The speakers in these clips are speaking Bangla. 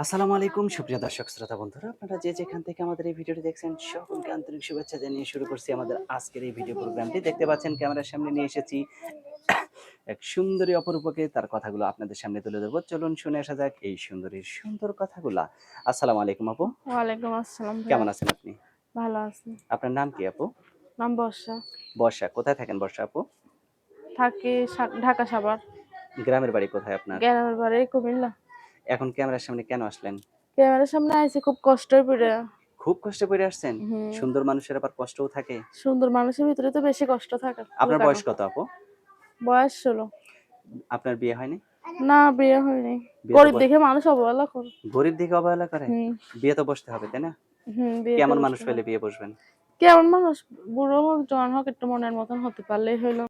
আসসালামু আলাইকুম সুপ্রিয় দর্শক শ্রোতা বন্ধুরা, আপনারা যে যেখান থেকে আমাদের এই ভিডিওটি দেখছেন সকলকে আন্তরিক শুভেচ্ছা জানিয়ে শুরু করছি আমাদের আজকের এই ভিডিও প্রোগ্রামটি। দেখতে পাচ্ছেন ক্যামেরার সামনে নিয়ে এসেছি এক সুন্দরী অপরূপকে, তার কথাগুলো আপনাদের সামনে তুলে ধরবো। চলুন শুনে আসা যাক এই সুন্দরীর সুন্দর কথাগুলা। আসসালামু আলাইকুম আপু, ওয়ালাইকুম আসসালাম ভাইয়া। কেমন আছেন আপনি? ভালো আছি। আপনার নাম কি আপু? নাম বর্ষা। বর্ষা, কোথায় থাকেন বর্ষা আপু? থাকি ঢাকা সাভার। গ্রামের বাড়ি কোথায় আপনার? গ্রামের বাড়ি কুমিল্লা। এখন ক্যামেরার সামনে কেন আসলেন? ক্যামেরার সামনে আইছি খুব কষ্টই পড়ে। খুব কষ্টে পড়ে আসছেন? হুম। সুন্দর মানুষের আবার কষ্টও থাকে। সুন্দর মানুষের ভিতরে তো বেশি কষ্ট থাকে। আপনার বয়স কত আপু? বয়স 16। আপনার বিয়ে হয়নি? না, বিয়ে হয়নি। বিয়ে তো গরিব দেখে মানুষ অবহেলা করে। গরিব দিকে অবহেলা করে? হুম। বিয়ে তো বসতে হবে, তাই না? বিয়েতে কেমন মানুষ বসতে পেলে হবে। বিয়ে বসবেন? কেমন মানুষ? বুড়ো হোক জওয়ান হোক একটু মনের মতন হতে পারলেই হইলো।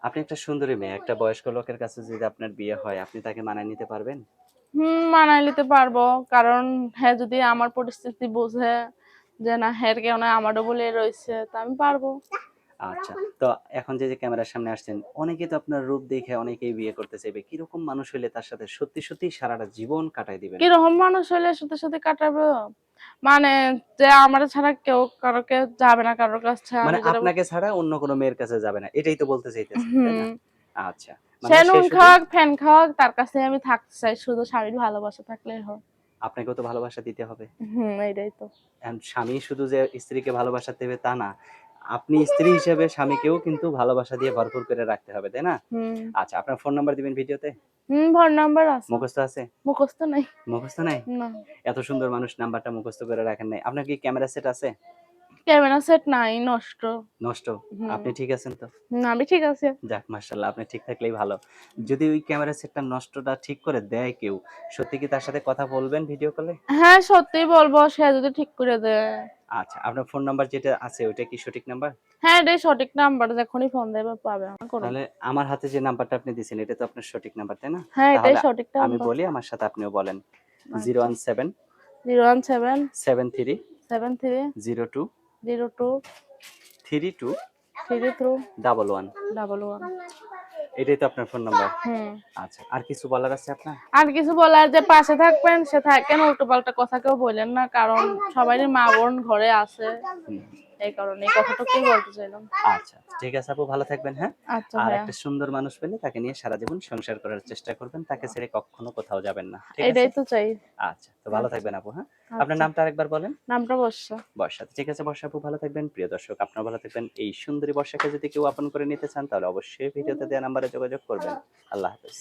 আপনি একটা সুন্দরী মেয়ে, একটা বয়স্ক লোকের কাছে যদি আপনার বিয়ে হয়, আপনি তাকে মানায় নিতে পারবেন? মানায় নিতে পারবো। কারণ হ্যাঁ যদি আমার পরিস্থিতি বুঝে যে না হ্যাঁ কেউ না আমারও বলে রয়েছে তা আমি পারবো। আচ্ছা। তো এখন যে ক্যামেরার সামনে আসছেন, অনেকেই তো আপনার রূপ দেখে অনেকেই বিয়ে করতে চাইবে। কিরকম মানুষ হইলে তার সাথে সত্যি, সত্যিই সারাটা জীবন কাটায় দিবেন? কিরকম মানুষ হলে সাথে সাথে কাটাবো? মানে যে আমার ছাড়া কেউ কারোকে যাবে না কারোর কাছে মানে আমি যেটা আপনাকে ছাড়া অন্য কোনো মেয়ের কাছে যাবে না। এটাই তো বলতে চাইতেছেন, তাই হুম না? আচ্ছা। মানে সে সে নুন শুধু খাক ফ্যান খাক তার কাছে আমি থাকতে চাই, শুধু স্বামীর ভালোবাসা থাকলেই হয়। আপনাকেও তো ভালোবাসা দিতে হবে। এইটাই তো। স্বামী শুধু যে স্ত্রীকে ভালোবাসা দেবে তা না। আপনি স্ত্রী হিসেবে স্বামীকেও কিন্তু ভালোবাসা দিয়ে ভরপুর করে রাখতে হবে, তাই না? হুম আচ্ছা, আপনার ফোন নাম্বার দিবেন ভিডিওতে? ফোন নাম্বার আছে। মুখস্থ আছে? মুখস্থ নাই। মুখস্থ নাই? না, এত সুন্দর মানুষ নাম্বারটা মুখস্থ করে রাখেন নাই। আপনার কি ক্যামেরা সেট আছে? ক্যামেরা সেট নাই, নষ্ট। নষ্ট? হুম আপনি ঠিক আছেন তো? না, আমি ঠিক আছে। যাক মাশাআল্লাহ, আপনি ঠিক থাকলেই ভালো। যদি ওই ক্যামেরা সেটটা নষ্টটা ঠিক করে দেয় কেউ, সত্যি কি তার সাথে কথা বলবেন ভিডিও কলে? হ্যাঁ সত্যি বলবো, সে যদি ঠিক করে দেয়। আচ্ছা, আপনার ফোন নাম্বার যেটা আছে ওইটা কি সঠিক নাম্বার? হ্যাঁ এটাই সঠিক নাম্বার, যখনই ফোন দেবে পাবে আমার করুন। তাহলে আমার হাতে যে নাম্বারটা আপনি দিয়েছেন এটা তো আপনার সঠিক নাম্বার, তাই না? হ্যাঁ এটাই তাহলে সঠিক আমি নাম্বার। বলি, আমার সাথে আপনিও বলেন। আচ্ছা। 017 017 73 73 02 02 32 33 11। 11। এটাই তো আপনার ফোন নাম্বার? হুম আচ্ছা, আর কিছু বলার আছে আপনার? আর কিছু বলার যে পাশে থাকবেন, সে থাকেন, উল্টো পাল্টা কথা কেউ বললেন না, কারণ সবারই মা বোন ঘরে আছে। হুম। এই কারণে এই কথাটুকুই বলতে চাইলাম। আচ্ছা, ঠিক আছে আপু, ভালো থাকবেন, হ্যাঁ? আচ্ছা আর ভাইয়া। একটা সুন্দর মানুষ পেলে তাকে নিয়ে সারা জীবন সংসার করার চেষ্টা করবেন। তাকে ছেড়ে কখনো কোথাও যাবেন না। ঠিক আছে? এটাই তো চাই। আচ্ছা, তো ভালো আচ্ছা থাকবেন আপু, হ্যাঁ? আপনার আচ্ছা। নামটা আরেকবার বলেন। নামটা বর্ষা। বর্ষা। ঠিক আছে বর্ষা আপু, ভালো থাকবেন। প্রিয় দর্শক, আপনারাও ভালো থাকবেন। এই সুন্দরী বর্ষাকে যদি কেউ আপন করে নিতে চান তাহলে অবশ্যই ভিডিওতে দেওয়া নাম্বারে যোগাযোগ করবেন। আল্লাহ হাফেজ।